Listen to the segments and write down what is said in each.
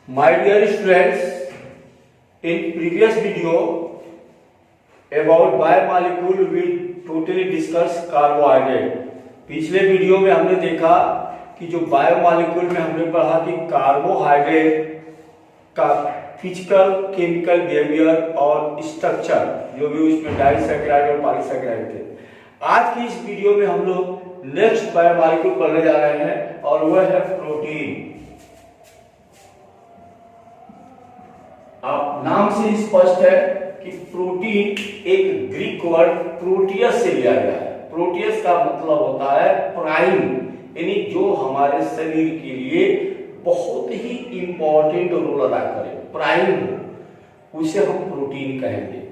My dear students, in previous video about biomolecule we totally discuss carbohydrate. पिछले video में हमने देखा कि जो बायोमॉलिक्यूल में हमने पढ़ा कि कार्बोहाइड्रेट का फिजिकल केमिकल बिहेवियर और स्ट्रक्चर जो भी उसमें डाइसैकेराइड और पॉलीसैकेराइड थे। आज की इस वीडियो में हम लोग नेक्स्ट बायोमॉलिक्यूल पढ़ने जा रहे हैं और वह है प्रोटीन। आप नाम से स्पष्ट है कि प्रोटीन एक ग्रीक वर्ड प्रोटियस से लिया गया है। प्रोटियस का मतलब होता है प्राइम, यानी जो हमारे शरीर के लिए बहुत ही इंपॉर्टेंट रोल अदा करे, प्राइम हो, उसे हम प्रोटीन कहेंगे।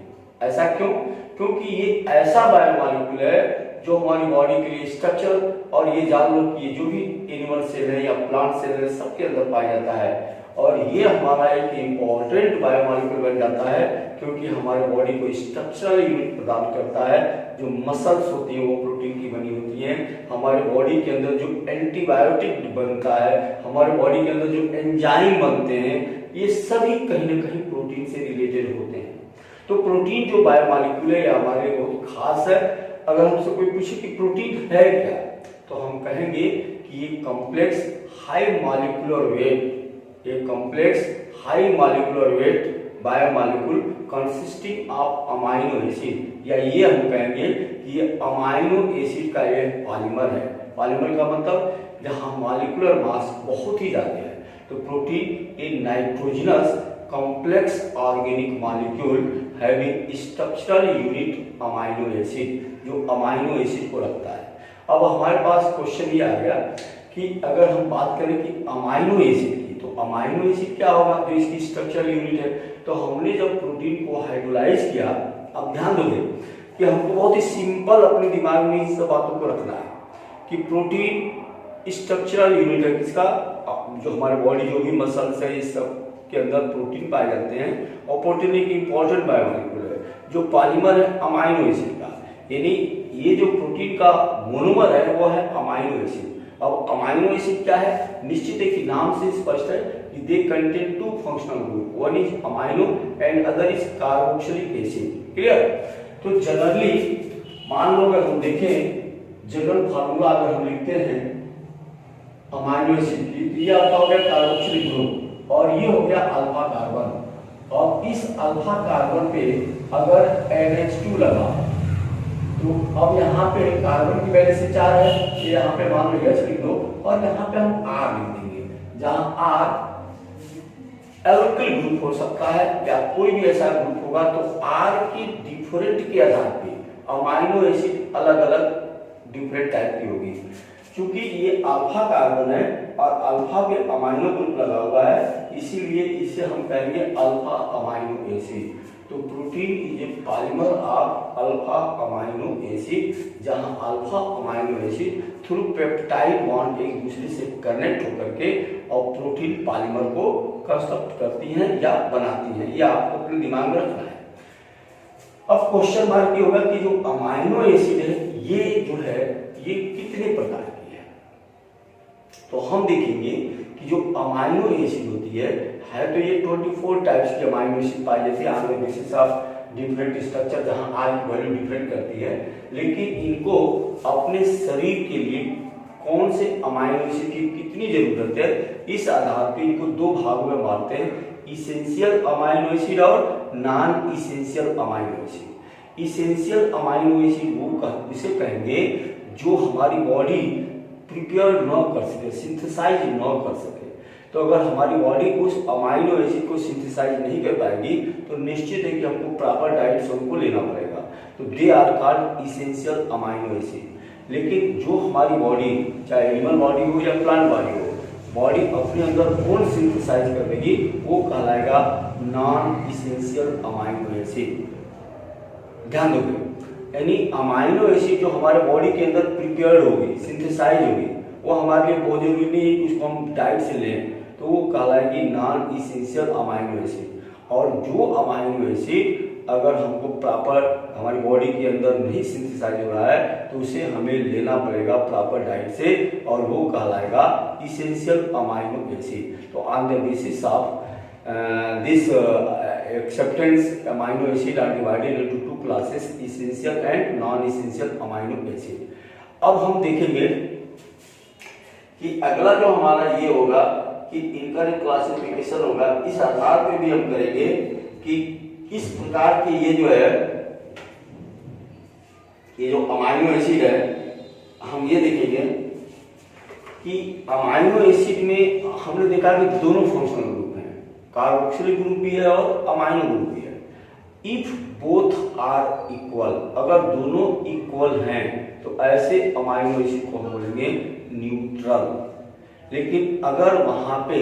ऐसा क्यों? क्योंकि ये ऐसा बायोमॉलिक्यूल है जो हमारी बॉडी के लिए स्ट्रक्चर और ये जान लो कि जो भी एनिमल सेल है या प्लांट सेल है सबके अंदर पाया जाता है और ये हमारा एक इम्पॉर्टेंट बायोमॉलिक्यूल बन जाता है क्योंकि हमारे बॉडी को स्ट्रक्चरल यूनिट प्रदान करता है। जो मसल्स होती है वो प्रोटीन की बनी होती हैं। हमारे बॉडी के अंदर जो एंटीबायोटिक बनता है, हमारे बॉडी के अंदर जो एंजाइम बनते हैं, ये सभी कहीं ना कहीं प्रोटीन से रिलेटेड होते हैं। तो प्रोटीन जो बायोमॉलिक्यूल है ये हमारे लिए बहुत खास है। अगर हमसे कोई पूछे कि प्रोटीन है क्या, तो हम कहेंगे कि ये कॉम्प्लेक्स हाई मॉलिक्यूलर वेट, ये complex high molecular weight biomolecule consisting of amino acid, या ये हम कहेंगे कि ये अमाइनो एसिड का एक पॉलीमर है। पॉलीमर का मतलब जहां मॉलिक्यूलर मास बहुत ही ज्यादा है। तो protein A nitrogenous complex organic molecule having structural unit amino acid, जो अमाइनो एसिड को रखता है। अब हमारे पास क्वेश्चन ये आ गया कि अगर हम बात करें कि अमाइनो एसिड की, तो अमाइनो एसिड क्या होगा जो इसकी स्ट्रक्चरल यूनिट है। तो हमने जब प्रोटीन को हाइड्रोलाइज किया, अब ध्यान दोगे कि हमको बहुत ही सिंपल अपने दिमाग में इन सब बातों को रखना है कि प्रोटीन स्ट्रक्चरल यूनिट है किसका, जो हमारे बॉडी जो भी मसल्स है इस सब के अंदर प्रोटीन पाए जाते हैं और प्रोटीन एक इंपॉर्टेंट बायोमॉलिक्यूल है। जो पॉलीमर है अमाइनो एसिड का, यानी ये जो प्रोटीन का मोनोमर है वो है अमाइनो एसिड। अब अमाइनो एसिड क्या है, निश्चित है कि नाम से स्पष्ट है कि they contain two functional group, one is amino and other is carboxylic acid. Clear? तो जनरली मान लो अगर हम देखें जनरल फार्मूला अगर हम लिखते हैं अमाइनो एसिड की, तो ये आपका हो गया कार्बोक्सिलिक ग्रुप और ये हो गया अल्फा कार्बन। और इस अल्फा कार्बन पे अगर NH2 लगा तो अब यहाँ पे कार्बन की वैल्यू से 4 है, ये यहाँ पे मान लो H लिख दो और यहाँ पे हम R लिख देंगे, जहाँ R एल्किल ग्रुप हो सकता है या कोई भी ऐसा ग्रुप होगा। तो R की डिफरेंट के आधार पे अमाइनो एसिड अलग अलग डिफरेंट टाइप की होगी। क्योंकि ये अल्फा कार्बन है और अल्फा पे अमाइनो ग्रुप लगा हुआ है, इसीलिए इसे हम कहेंगे अल्फा अमाइनो एसिड। तो protein is a polymer of alpha amino acid, जहां alpha amino acid through peptide bond एक दूसरे से कनेक्ट होकर के और प्रोटीन पॉलीमर को कंस्ट्रक्ट करती हैं या बनाती हैं। ये आपको अपने दिमाग में रखना है। अब क्वेश्चन मार्क ये होगा कि जो अमाइनो एसिड है ये जो है ये कितने प्रकार की है। तो हम देखेंगे कि जो अमाइनो एसिड होती है तो ये 24 टाइप्स की अमाइनो एसिड पाई जाती है on the basis of different structure, जहां R की वैल्यू डिफरेंट करती है। लेकिन इनको अपने शरीर के लिए कौन से अमाइनो एसिड की कितनी जरूरत है, इस आधार पर इनको दो भागों में बांटते हैं, इसेंशियल अमाइनो एसिड और non essential amino acid. Essential amino acid वो इसे कहेंगे जो हमारी बॉडी प्रिपेयर न कर सके, सिंथेसाइज न कर सके। तो अगर हमारी बॉडी उस अमाइनो एसिड को सिंथेसाइज नहीं कर पाएगी तो निश्चित है कि हमको प्रॉपर डाइट से उनको लेना पड़ेगा। तो they are called essential amino acid. लेकिन जो हमारी बॉडी, चाहे एनिमल बॉडी हो या प्लांट बॉडी हो, बॉडी अपने अंदर कौन सिंथेसाइज कर देगी वो कहलाएगा नॉन इसेंशियल अमाइनो एसिड। ध्यान दोगे, यानी अमाइनो एसिड जो हमारे बॉडी के अंदर प्रिपेयर्ड होगी, सिंथेसाइज होगी, वो हमारे लिए बहुत जरूरी नहीं है कि उसको हम डाइट से लें, तो वो कहलाएगी नॉन इसेंशियल अमाइनो एसिड। और जो अमाइनो एसिड अगर हमको प्रॉपर हमारी बॉडी के अंदर नहीं सिंथेसाइज हो रहा है तो उसे हमें लेना पड़ेगा प्रॉपर डाइट से, और वो कहलाएगा इसेंशियल अमाइनो एसिड। तो on the basis of this acceptance amino acid are divided into two classes, essential and non essential amino acid. अब हम देखेंगे कि अगला जो हमारा ये होगा कि इनका जो क्लासिफिकेशन होगा इस आधार पे भी हम करेंगे कि किस प्रकार के ये जो है ये जो अमाइनो एसिड है, हम ये देखेंगे कि अमाइनो एसिड में हमने देखा कि दोनों फंक्शनल ग्रुप हैं, कार्बोक्सिलिक ग्रुप भी है और अमाइनो ग्रुप भी है। इफ बोथ आर इक्वल, अगर दोनों इक्वल हैं तो ऐसे अमाइनो एसिड को हम बोलेंगे न्यूट्रल। लेकिन अगर वहां पे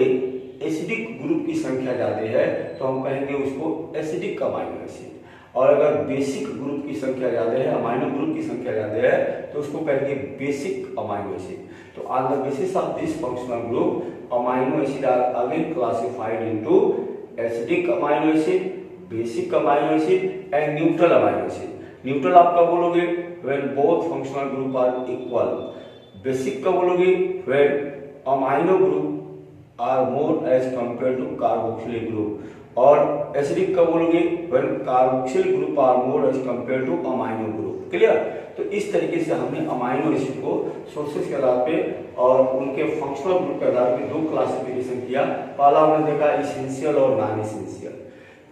एसिडिक ग्रुप की संख्या ज्यादा है तो हम कहेंगे उसको एसिडिक अमाइनो एसिड, और अगर बेसिक ग्रुप की संख्या ज्यादा है, अमाइनो ग्रुप की संख्या ज्यादा है तो उसको कहेंगे बेसिक अमाइनो एसिड। तो on the basis of this functional group amino acid are again classified into acidic amino acid, basic amino acid and neutral amino acid. Neutral आप कब बोलोगे? When both functional group are equal. Basic कब बोलोगे? When amino group are more as compare to carboxylic group. और acidic कब बोलोगे? When carboxylic group are more as compare to amino group. Clear? तो इस तरीके से हमने अमाइनो एसिड को सोर्सेस के आधार पे और उनके फंक्शनल ग्रुप के आधार पे दो क्लासिफिकेशन किया। पहला हमने देखा इसेंशियल और नॉन इसेंशियल।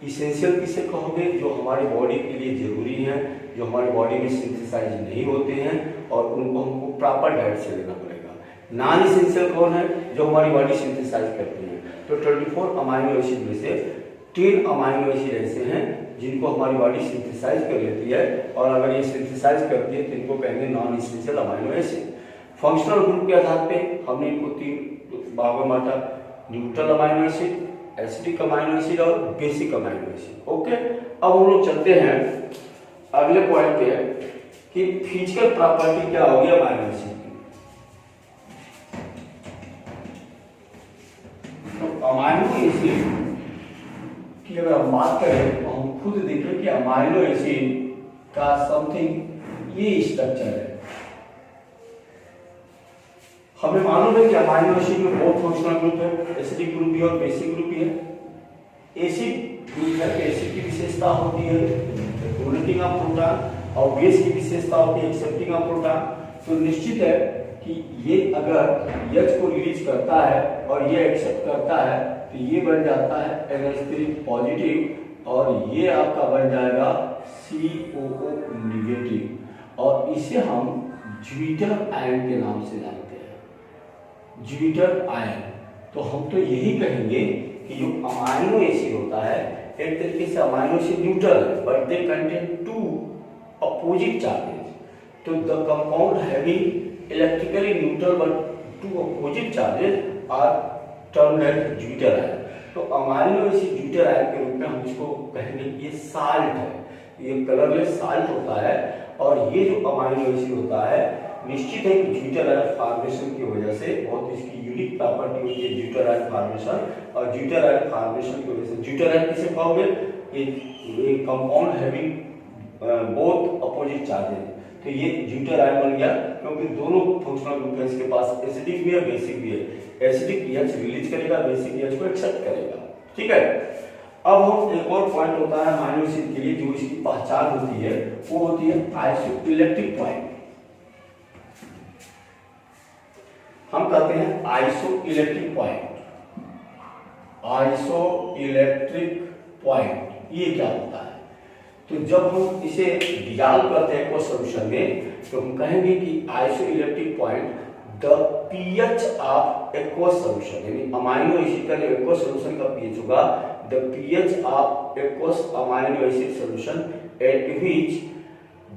इसेंशियल किसे कहोगे? जो हमारी बॉडी के लिए जरूरी है, जो हमारी बॉडी में सिंथेसाइज नहीं होते हैं और उनको हमको प्रॉपर डाइट से लेना पड़ेगा। नॉन इसेंशियल कौन है? जो हमारी बॉडी सिंथेसाइज करती है। तो 24 अमाइनो एसिड में से 10 अमाइनो एसिड ऐसे हैं जिनको हमारी बॉडी सिंथेसाइज कर लेती है, और अगर ये सिंथेसाइज करती है तो इनको कहेंगे non essential amino acid. Functional group के आधार पे हमने इनको 3 भागों में बांटा, neutral amino acid, acidic amino acid और बेसिक अमाइनो एसिड। ओके, अब हम लोग चलते हैं अगले पॉइंट पे कि फिजिकल प्रॉपर्टी क्या होगी अमाइनो एसिड की। तो अमाइनो एसिड की अगर हम बात करें तो हम खुद देखें कि अमाइनो एसिड का समथिंग ये स्ट्रक्चर है। हमें मालूम है कि अमाइनो एसिड में बहुत फंक्शनल ग्रुप है, एसिडिक ग्रुप भी और बेसिक ग्रुप भी है। एसिड ग्रुप है, एसिड की विशेषता होती है डोनेटिंग ऑफ प्रोटॉन, और बेस की विशेषता होती है एक्सेप्टिंग ऑफ प्रोटॉन। तो निश्चित है कि ये अगर H को रिलीज करता है और ये एक्सेप्ट करता है तो ये बन जाता है NH3 पॉजिटिव, और ये आपका बन जाएगा COO निगेटिव, और इसे हम ज्विटर आयन के नाम से जानते हैं, ज्विटर आयन। तो हम तो यही कहेंगे कि जो अमाइनो एसिड होता है एक तरीके से अमाइनो एसिड न्यूट्रल है, but they contain 2 opposite charges. तो the compound having electrically neutral but 2 opposite charges are termed as zwitter ion. तो अमाइनो एसिड ज्विटर आयन के रूप में हम इसको कहेंगे ये साल्ट है, ये कलरलेस साल्ट होता है। और ये जो अमाइनो एसिड होता है निश्चित है कि ज्विटर आयन फॉर्मेशन की वजह से बहुत इसकी यूनिक प्रॉपर्टी होती है ज्विटर आयन फॉर्मेशन, और ज्विटर आयन फॉर्मेशन की वजह से ज्विटर आयन किसे कहोगे? ये compound having both opposite charges. तो ये ज्विटर आयन बन गया क्योंकि दोनों फंक्शनल ग्रुप है, इसके पास एसिडिक भी है बेसिक भी है। एसिडिक H रिलीज करेगा, बेसिक H को एक्सेप्ट करेगा। ठीक है, अब हम एक और पॉइंट होता है अमाइनो एसिड के लिए जो इसकी पहचान होती है, वो होती है आइसोइलेक्ट्रिक पॉइंट। हम कहते हैं आइसोइलेक्ट्रिक पॉइंट। आइसोइलेक्ट्रिक पॉइंट ये क्या होता है? तो जब हम इसे डिसॉल्व करते हैं एक्वस सॉल्यूशन में तो हम कहेंगे कि isoelectric point the pH of aqueous solution, यानी अमाइनो एसिड का जो एक्वस सॉल्यूशन का पीएच होगा, the pH of aqueous amino acid solution at which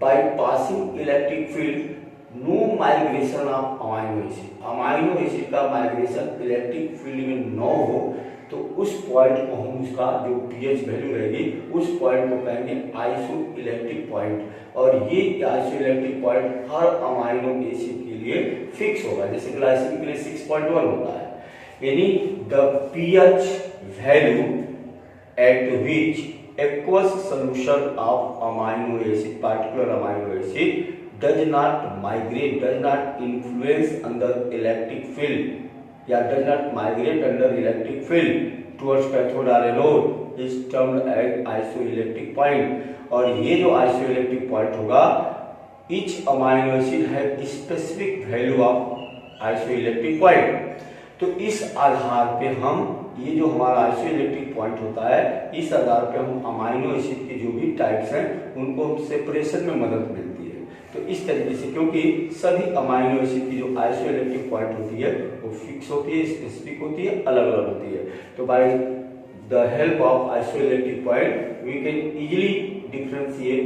by passing electric field no migration of amino acid. Amino acid का migration electric field में न हो तो उस पॉइंट को हम उसका जो पीएच वैल्यू रहेगी उस पॉइंट को कहेंगे आइसोइलेक्ट्रिक पॉइंट। और ये आइसोइलेक्ट्रिक पॉइंट हर अमाइनो एसिड के लिए फिक्स होगा, जैसे ग्लाइसिन के लिए 6.1 होता है, यानी the pH value at which aqueous solution of amino acid, particular amino acid does not migrate, does not influence under electric field या does not migrate under electric field towards cathode or anode is termed as isoelectric point. और ये जो isoelectric point होगा, each amino acid have specific value of isoelectric point. तो इस आधार पे हम ये जो हमारा आइसोइलेक्ट्रिक पॉइंट होता है, इस आधार पे हम अमाइनो एसिड के जो भी टाइप्स हैं उनको सेपरेशन में मदद मिलती है। तो इस तरीके से, क्योंकि सभी अमाइनो एसिड की जो आइसोइलेक्ट्रिक पॉइंट होती है वो फिक्स होती है, स्पेसिफिक होती है, अलग अलग होती है। तो by the help of isoelectric point we can easily differentiate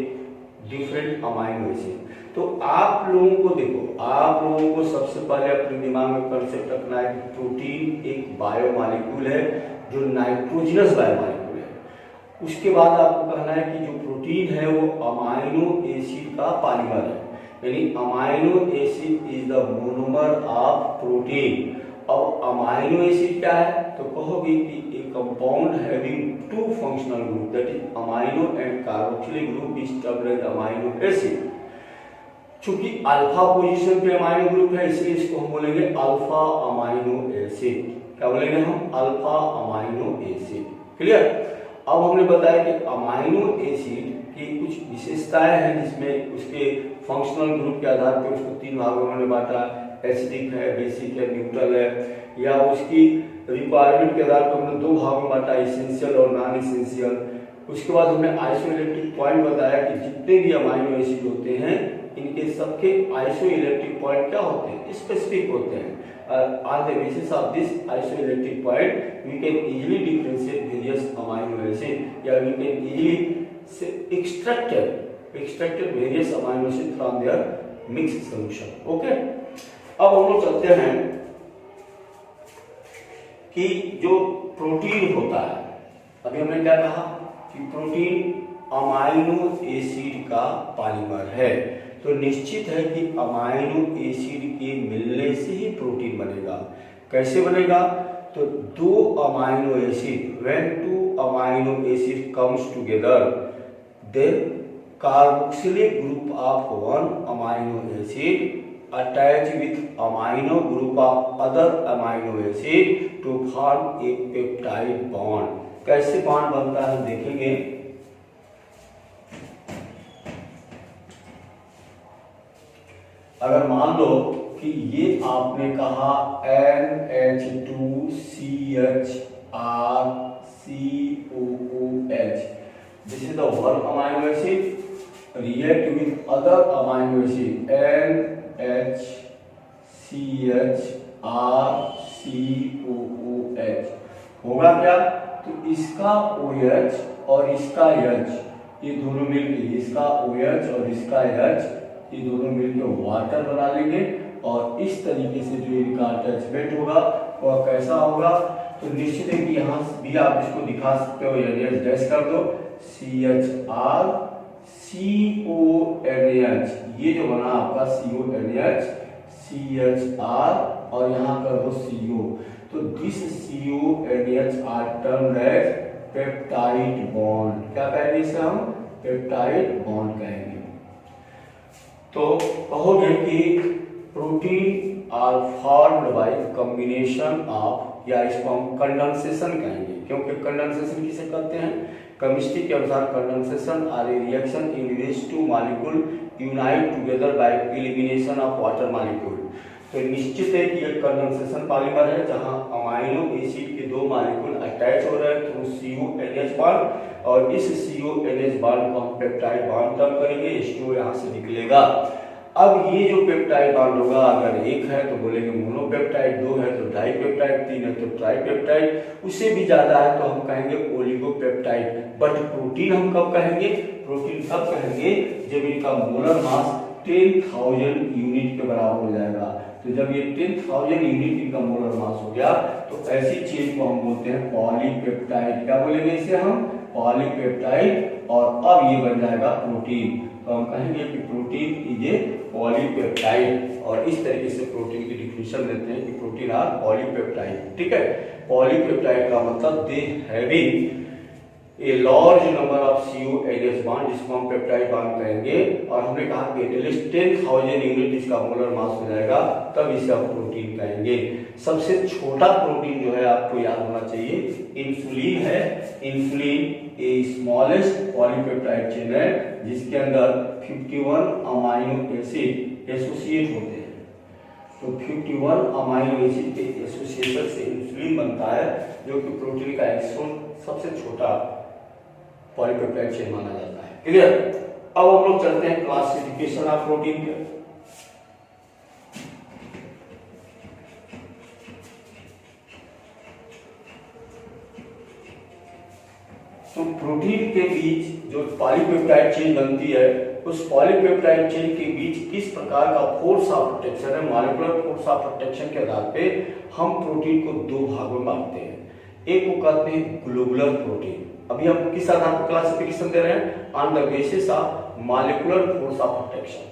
different amino acid. तो आप लोगों को देखो, आप लोगों को सबसे पहले अपने दिमाग में कंसेप्ट रखना है कि प्रोटीन एक बायोमॉलिक्यूल है जो नाइट्रोजनस बायोमॉलिक्यूल है। उसके बाद आपको कहना है कि जो प्रोटीन है वो अमाइनो एसिड का पॉलीमर है, यानी amino acid is the monomer of protein. अब अमाइनो एसिड क्या है, तो कहोगे कि a compound having two functional group, that is amino and carboxylic group is termed as amino acid. चूंकि अल्फा पोजीशन पे अमाइनो ग्रुप है, इसलिए इसको हम बोलेंगे अल्फा अमाइनो एसिड। क्या बोलेंगे हम? Alpha amino acid. क्लियर? अब हमने बताया कि अमाइनो एसिड की कुछ विशेषताएं हैं, जिसमें उसके फंक्शनल ग्रुप के आधार पर उसको तीन भागों में बांटा, एसिडिक है, बेसिक है, न्यूट्रल है, या उसकी रिक्वायरमेंट के आधार पर हमने दो भागों में बांटा, एसेंशियल और नॉन एसेंशियल। उसके बाद हमने आइसोइलेक्ट्रिक पॉइंट बताया कि जितने भी अमाइनो एसिड होते हैं इनके सबके आइसोइलेक्ट्रिक पॉइंट क्या होते हैं? स्पेसिफिक होते हैं। On the basis of this isoelectric point, we can easily differentiate various amino acid, या we can easily extract various amino acid from their mixed solution. Okay? अब हम लोग चलते हैं कि जो प्रोटीन होता है, अभी हमने क्या कहा कि प्रोटीन अमाइनो एसिड का पॉलीमर है। तो निश्चित है कि अमाइनो एसिड के मिलने से ही प्रोटीन बनेगा। कैसे बनेगा? तो दो amino acid, when two amino acid comes together, then carboxylic group of one amino acid attach with amino group of other amino acid to form a peptide bond. कैसे bond बनता है देखेंगे। अगर मान लो कि ये आपने कहा NH2CHRCOOH, this is the one amino acid react with other amino acid NHCHRCOOH, होगा क्या? तो इसका OH और इसका H, ये दोनों मिलकर, इसका OH और इसका H, ये दोनों मिलकर वाटर बना लेंगे, और इस तरीके से जो इनका अटैचमेंट होगा वह कैसा होगा? तो निश्चित है कि यहाँ भी आप इसको दिखा सकते हो, यानी डैश कर दो CHR CONH, ये जो बना आपका CONH CHR और यहाँ कर दो CO, तो this CONH are termed as peptide bond. क्या कहेंगे इसे हम? पेप्टाइड बॉन्ड कहेंगे। तो कहोगे कि protein are formed by combination of, या इसको हम कंडेंसेशन कहेंगे, क्योंकि कंडेंसेशन किसे कहते हैं? केमिस्ट्री के अनुसार condensation are a reaction in which two molecule unite together by elimination of water molecule. तो निश्चित है कि एक कंडेंसेशन पॉलीमर है जहां अमाइनो एसिड के दो मॉलिक्यूल अटैच हो रहे हैं थ्रू CONH बॉन्ड, और इस CONH बॉन्ड को हम पेप्टाइड बॉन्ड तब करेंगे, H2O यहाँ से निकलेगा। अब ये जो पेप्टाइड बॉन्ड होगा, अगर एक है तो बोलेंगे मोनोपेप्टाइड, दो है तो डाइपेप्टाइड, तीन है तो ट्राइपेप्टाइड, उससे भी ज्यादा है तो हम कहेंगे ओलिगोपेप्टाइड। बट प्रोटीन हम कब कहेंगे? प्रोटीन तब कहेंगे जब इनका मोलर मास 10,000 यूनिट के बराबर हो जाएगा। तो जब ये 10,000 यूनिट इनका मोलर मास हो गया तो ऐसी चीज को हम बोलते हैं पॉलीपेप्टाइड। क्या बोलेंगे इसे हम? पॉलीपेप्टाइड। और अब ये बन जाएगा प्रोटीन, तो हम कहेंगे कि प्रोटीन इज ए पॉलीपेप्टाइड, और इस तरीके से प्रोटीन की डिफिनेशन देते हैं कि प्रोटीन आर पॉलीपेप्टाइड। ठीक है, पॉलीपेप्टाइड का मतलब they having a large number of CONH bond, जिसको हम पेप्टाइड बॉन्ड कहेंगे, और हमने कहा कि एटलीस्ट 10,000 यूनिट इसका मोलर मास हो जाएगा, तब इसे हम प्रोटीन कहेंगे। सबसे छोटा प्रोटीन जो है आपको याद होना चाहिए, इंसुलिन है। इंसुलिन ए स्मॉलेस्ट पॉलीपेप्टाइड चेन है, जिसके अंदर 51 अमाइनो एसिड एसोसिएट होते हैं। तो 51 अमाइनो एसिड के एसोसिएशन से इंसुलिन बनता है, जो कि प्रोटीन का सबसे छोटा पॉलीपेप्टाइड चेन माना जाता है। क्लियर? अब हम लोग चलते हैं क्लासिफिकेशन ऑफ प्रोटीन पे। तो प्रोटीन के बीच जो पॉलीपेप्टाइड चेन बनती है, उस पॉलीपेप्टाइड चेन के बीच किस प्रकार का फोर्स ऑफ प्रोटेक्शन है, मॉलिक्यूलर फोर्स ऑफ प्रोटेक्शन के आधार पे हम प्रोटीन को दो भागों में बांटते हैं। एक को कहते हैं ग्लोबुलर प्रोटीन। अभी हम किस आधार पर क्लासिफिकेशन दे रहे हैं? On the basis of molecular force of protection.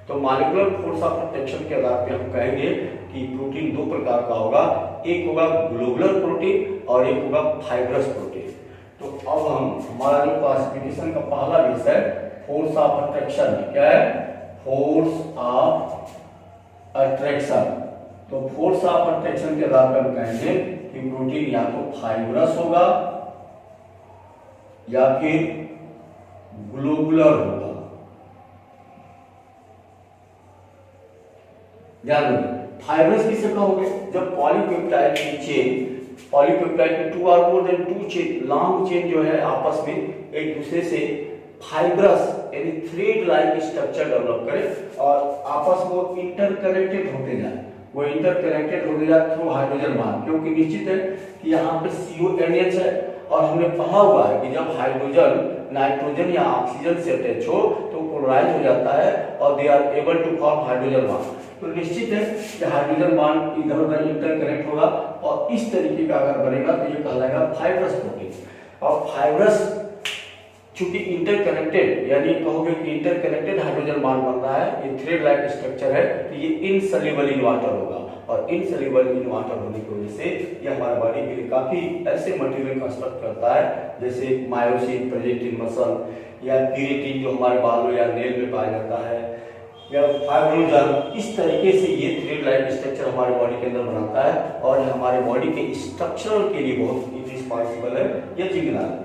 तो मॉलिक्यूलर फोर्स ऑफ प्रोटेक्शन के आधार पे हम कहेंगे कि प्रोटीन दो प्रकार का होगा, एक होगा ग्लोबुलर प्रोटीन और एक होगा फाइब्रस प्रोटीन। तो अब हम हमारा जो क्लासिफिकेशन का पहला विषय फोर्स ऑफ अट्रैक्शन है, क्या है? Force of attraction. तो फोर्स ऑफ अट्रैक्शन के आधार पर हम कहेंगे कि प्रोटीन या तो फाइब्रस होगा या फिर ग्लोबुलर होगा। ध्यान रखिए, फाइब्रस किसे कहोगे? जब पॉलीपेप्टाइड की चेन, पॉलीपेप्टाइड की 2 और more than 2 chain, long chain जो है आपस में एक दूसरे से फाइब्रस यानी थ्रेड लाइक स्ट्रक्चर डेवलप करे और आपस में वो इंटरकनेक्टेड होते जाए। वो इंटरकनेक्टेड होते जाए थ्रू हाइड्रोजन बॉन्ड, क्योंकि निश्चित है कि यहाँ पे CONH है और हमने पढ़ा हुआ है कि जब हाइड्रोजन नाइट्रोजन या ऑक्सीजन से अटैच हो तो पोलराइज हो जाता है और they are able to form hydrogen bond. तो निश्चित है कि हाइड्रोजन बॉन्ड इधर उधर इंटरकनेक्ट होगा और इस तरीके का अगर बनेगा तो ये कहलाएगा फाइब्रस प्रोटीन। और फाइब्रस चूंकि इंटरकनेक्टेड, यानी कहोगे कि इंटरकनेक्टेड हाइड्रोजन बॉन्ड बन रहा है, ये थ्रेड लाइक स्ट्रक्चर है, तो ये इनसॉल्युबल इन वाटर होगा और इनसॉल्युबल इन वाटर होने की वजह से ये हमारे बॉडी के लिए काफी ऐसे मटेरियल कंस्ट्रक्ट करता है जैसे मायोसिन प्रेजेंट इन मसल, या केराटिन जो हमारे बालों या नेल में पाया जाता है, या फाइब्रोजन। इस तरीके से ये थ्रेड लाइक स्ट्रक्चर हमारे बॉडी के अंदर बनाता है और हमारे बॉडी के स्ट्रक्चर के लिए बहुत रिस्पॉन्सिबल है, ये जिम्मेदार है।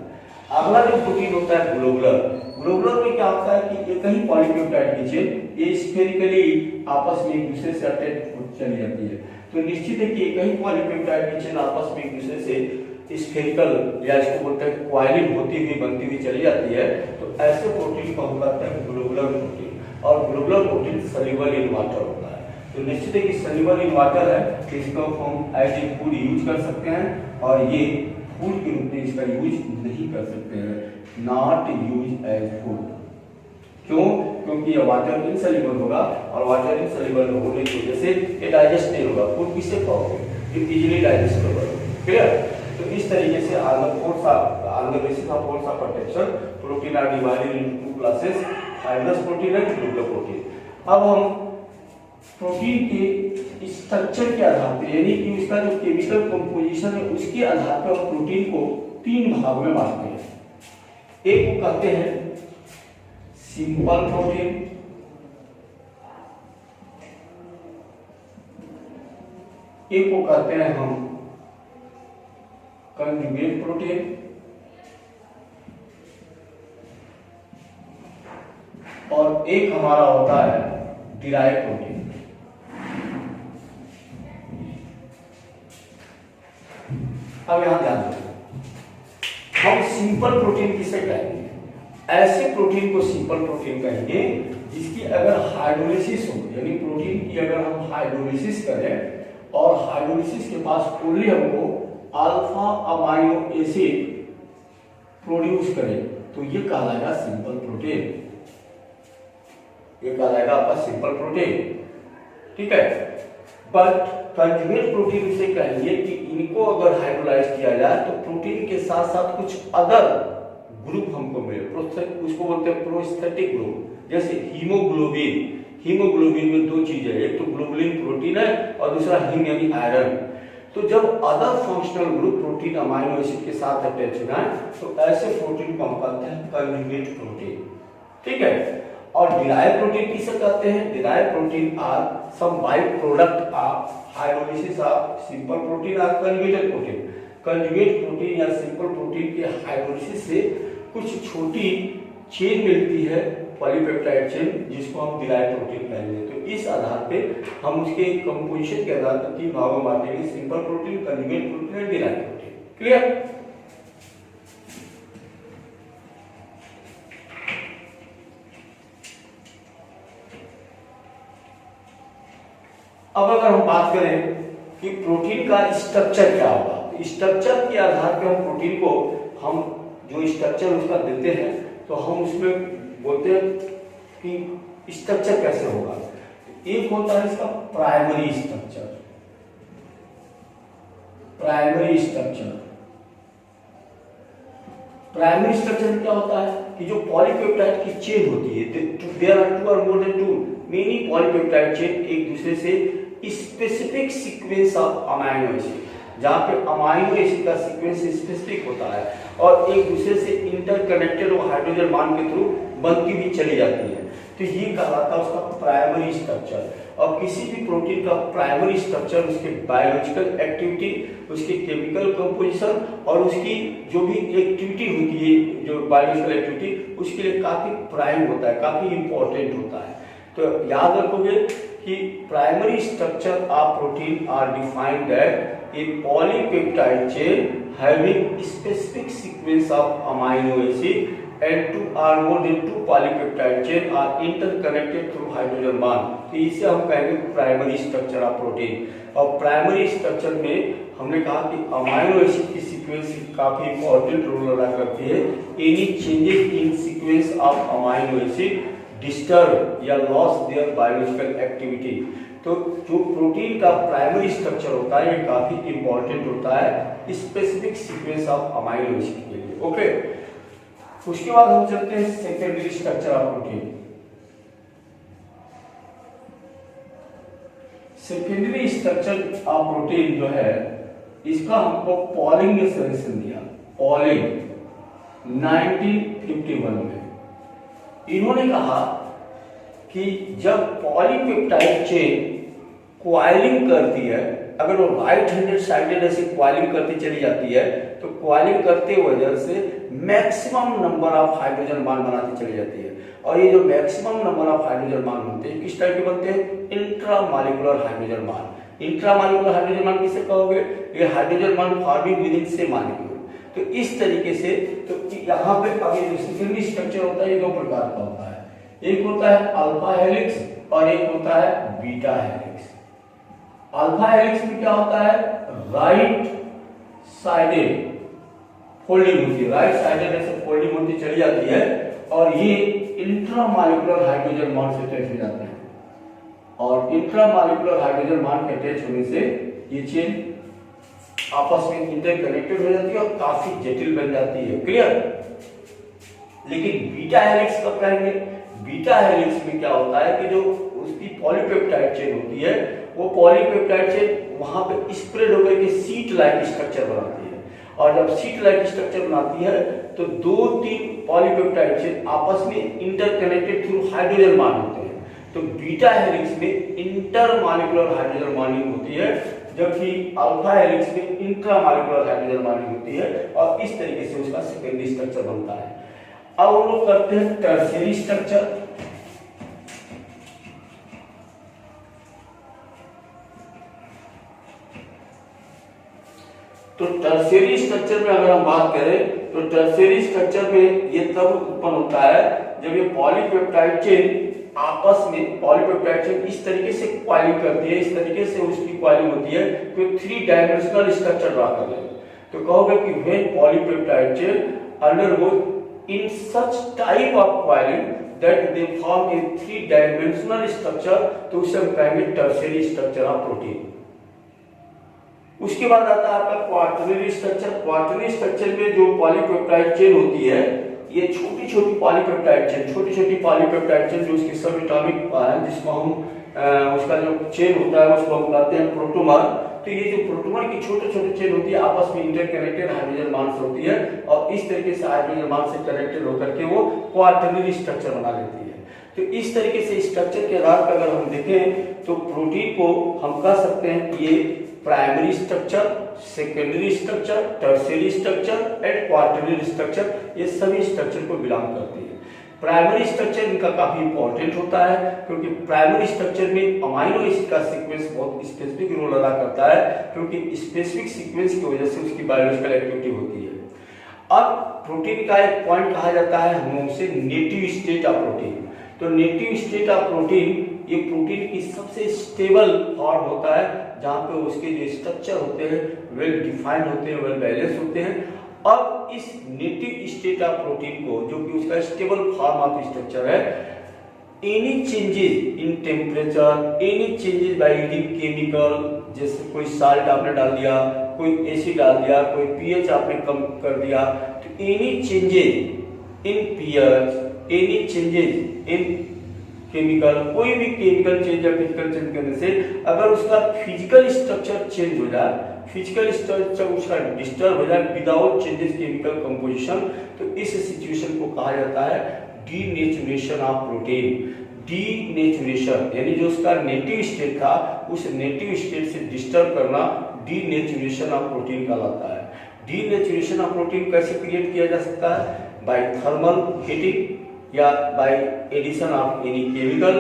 अगला जो प्रोटीन होता है ग्लोबुलर। ग्लोबुलर में क्या होता है कि एक ही पॉलीपेप्टाइड की चेन ये स्फेरिकली आपस में एक दूसरे से अटैच चली जाती है। तो निश्चित है कि एक ही पॉलीपेप्टाइड की चेन आपस में एक दूसरे से स्फेरिकल या इसको बोलते हैं क्वाइलिन होती हुई बनती हुई चली जाती है। तो ऐसे प्रोटीन को हम कहते हैं ग्लोबुलर प्रोटीन, और globular protein soluble in water होता है। तो निश्चित है कि सॉल्युबल इन वाटर है, तो इसको हम एज ए फूड यूज कर सकते हैं और ये फूड के रूप में इसका यूज नहीं कर सकते हैं, नॉट यूज एज फूड। क्यों? क्योंकि ये वाटर इनसॉल्युबल होगा और वाटर इनसॉल्युबल होने की वजह से ये डाइजेस्ट नहीं होगा। फूड किससे खाओगे? ये इजीली डाइजेस्टेबल होगा। क्लियर? तो इस तरीके से on the basis of force of protection protein are divided into 2 classes, fibrous protein and globular protein. अब हम प्रोटीन के स्ट्रक्चर के आधार पर, यानी कि उसका जो केमिकल कंपोजिशन है उसके आधार पर हम प्रोटीन को 3 भागों में बांटते हैं। एक को कहते हैं सिंपल प्रोटीन, एक को कहते हैं हम कंजुगेट प्रोटीन, और एक हमारा होता है डिराइव प्रोटीन। अब यहां ध्यान दें, हम सिंपल प्रोटीन किसे कहेंगे? ऐसे प्रोटीन को सिंपल प्रोटीन कहेंगे जिसकी अगर हाइड्रोलिसिस हो, यानी प्रोटीन की अगर हम हाइड्रोलिसिस करें और हाइड्रोलिसिस के पास ओनली हमको अल्फा अमाइनो एसिड प्रोड्यूस करें, तो ये कहलाएगा सिंपल प्रोटीन। ये कहलाएगा आपका सिंपल प्रोटीन, ठीक है। बट कंजुगेट प्रोटीन से कहेंगे कि इनको अगर हाइड्रोलाइज किया जाए तो प्रोटीन के साथ साथ कुछ अदर ग्रुप हमको मिले, उसको बोलते हैं प्रोस्थेटिक ग्रुप। जैसे हीमोग्लोबिन, हीमोग्लोबिन में 2 चीजें, एक तो ग्लोबुलिन प्रोटीन है और दूसरा हीम यानी आयरन। तो जब other functional group protein amino acid के साथ अटैच हो जाए तो ऐसे प्रोटीन को हम कहते हैं कंजुगेट प्रोटीन। ठीक है, और डिराइव प्रोटीन किसे कहते हैं? Derive protein are some by product of hydrolysis of simple protein और कंजुगेटेड प्रोटीन। कंजुगेट प्रोटीन या सिंपल प्रोटीन के हाइड्रोलाइसिस से कुछ छोटी चेन मिलती है, पॉलीपेप्टाइड चेन, जिसको हम डिराइव प्रोटीन कहेंगे। तो इस आधार पे हम उसके कंपोजिशन के आधार पर 3 भागों में बांटेंगे, सिंपल प्रोटीन, कंजुगेट प्रोटीन और डिराइव प्रोटीन। क्लियर? अब अगर हम बात करें कि प्रोटीन का स्ट्रक्चर क्या होगा, तो स्ट्रक्चर के आधार पर हम प्रोटीन को हम जो स्ट्रक्चर उसका देते हैं तो हम उसमें बोलते हैं कि स्ट्रक्चर कैसे होगा। एक होता है इसका प्राइमरी स्ट्रक्चर। प्राइमरी स्ट्रक्चर में क्या होता है कि जो पॉलीपेप्टाइड की चेन होती है, देयर आर 2 और more than 2 many polypeptide chain एक दूसरे से specific sequence of amino acid, जहां पे अमाइनो एसिड का सीक्वेंस स्पेसिफिक होता है और एक दूसरे से इंटरकनेक्टेड और हाइड्रोजन बॉन्ड के थ्रू बनती हुई चली जाती है। तो ये कहलाता है उसका प्राइमरी स्ट्रक्चर। और किसी भी प्रोटीन का प्राइमरी स्ट्रक्चर उसके बायोलॉजिकल एक्टिविटी, उसके केमिकल कंपोजिशन और उसकी जो भी एक्टिविटी होती है, जो बायोलॉजिकल एक्टिविटी, उसके लिए काफी प्राइम होता है, काफी इंपॉर्टेंट होता है। तो याद रखोगे कि primary structure of protein are defined at a polypeptide chain having specific sequence of amino acid and 2 or more than 2 polypeptide chain are interconnected through hydrogen bond। तो इसे हम कहेंगे प्राइमरी स्ट्रक्चर ऑफ प्रोटीन। और primary structure में हमने कहा कि amino acid की सीक्वेंस काफी इंपॉर्टेंट रोल अदा करती है। Any changes in sequence of amino acid disturb या लॉस देयर बायोलॉजिकल एक्टिविटी। तो जो प्रोटीन का प्राइमरी स्ट्रक्चर होता है ये काफी इंपॉर्टेंट होता है specific sequence of amino acid के लिए। ओके, उसके बाद हम चलते हैं secondary structure of protein. Secondary structure of protein जो है इसका हमको पॉलिंग ने सजेशन दिया। पॉलिंग 1951 में इन्होंने कहा कि जब पॉलीपेप्टाइड चेन क्वाइलिंग करती है, अगर वो राइट हैंडेड साइडेड ऐसे क्वाइलिंग करती चली जाती है तो क्वाइलिंग करते वजह से maximum number of hydrogen bond बनाती चली जाती है। और ये जो maximum number of hydrogen bond बनते हैं किस टाइप के बनते हैं? Intramolecular hydrogen bond. Intramolecular hydrogen bond किसे कहोगे? ये hydrogen bond forming with in same molecule. तो इस तरीके से तो यहाँ पे अभी जो सेकेंडरी स्ट्रक्चर होता है ये 2 प्रकार का होता है। एक होता है अल्फा हेलिक्स और एक होता है बीटा हेलिक्स। अल्फा हेलिक्स में क्या होता है? राइट साइडेड फोल्डिंग होती है, राइट साइडेड ऐसे फोल्डिंग होती चली जाती है और ये इंट्रामॉलिक्यूलर हाइड्रोजन बॉन्ड से अटैच हो जाते हैं। और इंट्रामॉलिक्यूलर हाइड्रोजन बॉन्ड के अटैच होने से ये चेन आपस में इंटरकनेक्टेड हो जाती है और काफी जटिल बन जाती है। क्लियर? लेकिन बीटा हेलिक्स कब कहेंगे? बीटा हेलिक्स में क्या होता है कि जो उसकी पॉलीपेप्टाइड चेन होती है वो पॉलीपेप्टाइड चेन वहां पे स्प्रेड होकर के सीट लाइक स्ट्रक्चर बनाती है। और जब सीट लाइक स्ट्रक्चर बनाती है तो 2-3 पॉलीपेप्टाइड चेन आपस में इंटरकनेक्टेड थ्रू हाइड्रोजन बॉन्ड होते हैं। तो बीटा हेलिक्स में इंटरमॉलिक्यूलर हाइड्रोजन बॉन्डिंग होती है, जबकि अल्फा हेलिक्स में इंट्रामॉलिक्यूलर हाइड्रोजन बॉन्डिंग होती है और इस तरीके से उसका सेकेंडरी स्ट्रक्चर बनता है। अब हम लोग करते हैं टर्शियरी स्ट्रक्चर। तो टर्शियरी स्ट्रक्चर में अगर हम बात करें तो टर्शियरी स्ट्रक्चर में ये तब उत्पन्न होता है जब ये पॉलीपेप्टाइड चेन आपस में पॉलीपेप्टाइड चेन इस तरीके से क्वाइलिंग करती है, इस तरीके से उसकी क्वाइलिंग होती है कि 3 डायमेंशनल स्ट्रक्चर ड्रा कर ले। तो कहोगे कि when polypeptide chain undergo in such type of coiling that they form a 3-dimensional structure, तो उसे हम कहेंगे टर्शियरी स्ट्रक्चर ऑफ प्रोटीन। उसके बाद आता है आपका क्वार्टरनरी स्ट्रक्चर। क्वार्टरनरी स्ट्रक्चर में जो पॉलीपेप्टाइड चेन होती है ये छोटी-छोटी पॉलीपेप्टाइड चेन, छोटी-छोटी पॉलीपेप्टाइड चेन जो उसकी सब एटॉमिक है, जिसको हम उसका जो चेन होता है उसको हम कहते हैं प्रोटोमर। तो ये जो प्रोटॉन की छोटे छोटे चेन होती है आपस में इंटरकनेक्टेड हाइड्रोजन बॉन्ड्स होती है और इस तरीके से हाइड्रोजन बॉन्ड से कनेक्टेड होकर के वो क्वार्टरनरी स्ट्रक्चर बना लेती है। तो इस तरीके से स्ट्रक्चर के आधार पर अगर हम देखें तो प्रोटीन को हम कह सकते हैं कि ये primary structure, secondary structure, tertiary structure and quaternary structure, ये सभी स्ट्रक्चर को बिलोंग करती है। प्राइमरी स्ट्रक्चर इनका काफी इंपॉर्टेंट होता है क्योंकि प्राइमरी स्ट्रक्चर में अमाइनो एसिड का सीक्वेंस बहुत स्पेसिफिक रोल अदा करता है क्योंकि स्पेसिफिक सीक्वेंस की वजह से उसकी बायोलॉजिकल एक्टिविटी होती है। अब प्रोटीन का एक पॉइंट कहा जाता है हम उसे नेटिव स्टेट ऑफ प्रोटीन। तो नेटिव स्टेट ऑफ प्रोटीन ये प्रोटीन की सबसे स्टेबल फॉर्म होता है जहां पे उसके जो स्ट्रक्चर होते हैं वेल डिफाइंड होते हैं, वेल बैलेंस होते हैं। अब इस नेटिव स्टेट ऑफ प्रोटीन को जो कि उसका स्टेबल फॉर्म ऑफ स्ट्रक्चर है, any changes in temperature, any changes by using chemical, जैसे कोई साल्ट आपने डाल दिया, कोई एसिड डाल दिया, कोई पीएच आपने कम कर दिया, तो any changes in pH, any changes in chemical, कोई भी केमिकल चेंज या फिजिकल चेंज करने से अगर उसका फिजिकल स्ट्रक्चर चेंज हो जाए, फिजिकल स्ट्रक्चर उसका डिस्टर्ब हो जाए विदाउट चेंजेस केमिकल कंपोजिशन, तो इस सिचुएशन को कहा जाता है डीनेचुरेशन ऑफ प्रोटीन। डीनेचुरेशन यानी जो उसका नेटिव स्टेट था उस नेटिव स्टेट से डिस्टर्ब करना डीनेचुरेशन ऑफ प्रोटीन कहलाता है। डीनेचुरेशन ऑफ प्रोटीन कैसे क्रिएट किया जा सकता है? बाय थर्मल हीटिंग या by addition of any chemical,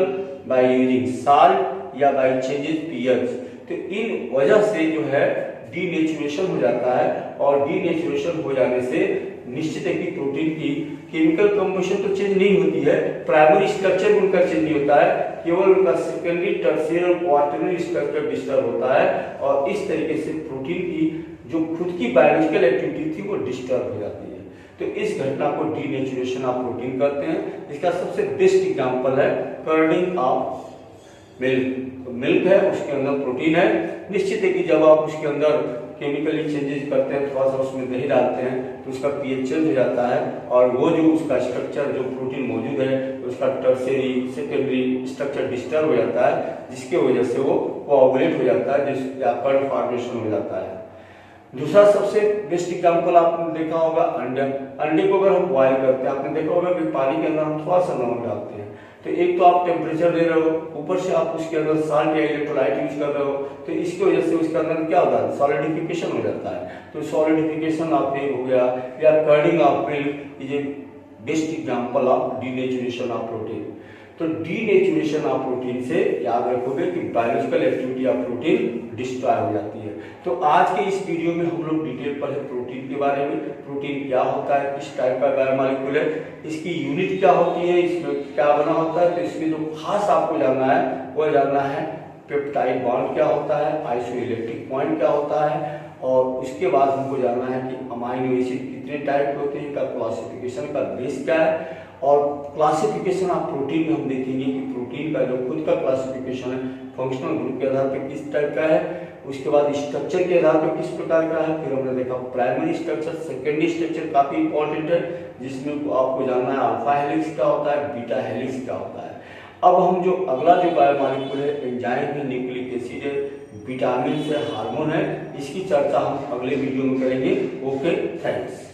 by using salt या बाय चेंजेस पीएच। तो इन वजह से जो है डीनेचुरेशन हो जाता है और डीनेचुरेशन हो जाने से निश्चित है कि प्रोटीन की केमिकल कंपोजिशन तो चेंज नहीं होती है, प्राइमरी स्ट्रक्चर उनका चेंज नहीं होता है, केवल उनका सेकेंडरी, टर्शियरी और क्वार्टरनरी स्ट्रक्चर डिस्टर्ब होता है और इस तरीके से प्रोटीन की जो खुद की बायोलॉजिकल एक्टिविटी थी वो डिस्टर्ब हो जाती है। तो इस घटना को डीनेचुरेशन ऑफ प्रोटीन कहते हैं। इसका सबसे बेस्ट एग्जांपल है कर्डिंग ऑफ मिल्क। मिल्क है उसके अंदर प्रोटीन है, निश्चित है कि जब आप उसके अंदर केमिकली चेंजेस करते हैं, थोड़ा सा उसमें दही डालते हैं तो उसका पीएच चेंज हो जाता है और वो जो उसका स्ट्रक्चर जो प्रोटीन मौजूद है उसका टर्शियरी, सेकेंडरी स्ट्रक्चर डिस्टर्ब हो जाता है जिसके वजह से वो कोआगुलेट हो जाता है, जिसका कर्ड फॉर्मेशन हो जाता है। दूसरा सबसे बेस्ट एग्जांपल आपने देखा होगा अंडे। अंडे को अगर हम बॉयल करते हैं, आपने देखा होगा कि पानी के अंदर हम थोड़ा सा नमक डालते हैं, तो एक तो आप टेम्परेचर दे रहे हो, ऊपर से आप उसके अंदर साल्ट या इलेक्ट्रोलाइट यूज कर रहे हो, तो इसकी वजह से उसके अंदर क्या होता है? सॉलिडिफिकेशन हो जाता है। तो सॉलिडिफिकेशन ऑफ एग हो गया या curding of milk is a best example of denaturation of protein. तो डीनेचुरेशन ऑफ प्रोटीन से याद रखोगे कि biological activity of protein destroy हो जाती है। तो आज के इस वीडियो में हम लोग डिटेल पढ़े प्रोटीन के बारे में, प्रोटीन क्या होता है, किस टाइप का बायोमॉलिक्यूल है, इसकी यूनिट क्या होती है, इसमें क्या बना होता है। तो इसमें जो खास आपको जानना है वो जानना है पेप्टाइड बॉन्ड क्या होता है, आइसोइलेक्ट्रिक पॉइंट क्या होता है, और उसके बाद हमको जानना है कि अमाइनो एसिड कितने टाइप के होते हैं, का क्लासिफिकेशन का बेस क्या है, और क्लासिफिकेशन ऑफ प्रोटीन में हम देखेंगे कि प्रोटीन का जो खुद का क्लासिफिकेशन है फंक्शनल ग्रुप के आधार पर किस टाइप का है, उसके बाद स्ट्रक्चर के आधार पर किस प्रकार का है। फिर हमने देखा प्राइमरी स्ट्रक्चर, सेकेंडरी स्ट्रक्चर काफी इंपॉर्टेंट है जिसमें आपको जानना है अल्फा हेलिक्स क्या होता है, बीटा हेलिक्स क्या होता है। अब हम जो अगला जो बायोमॉलिक्यूल है, एंजाइम है, न्यूक्लिक एसिड है, विटामिन है, हार्मोन है, इसकी चर्चा हम अगले वीडियो में करेंगे। Okay, thanks.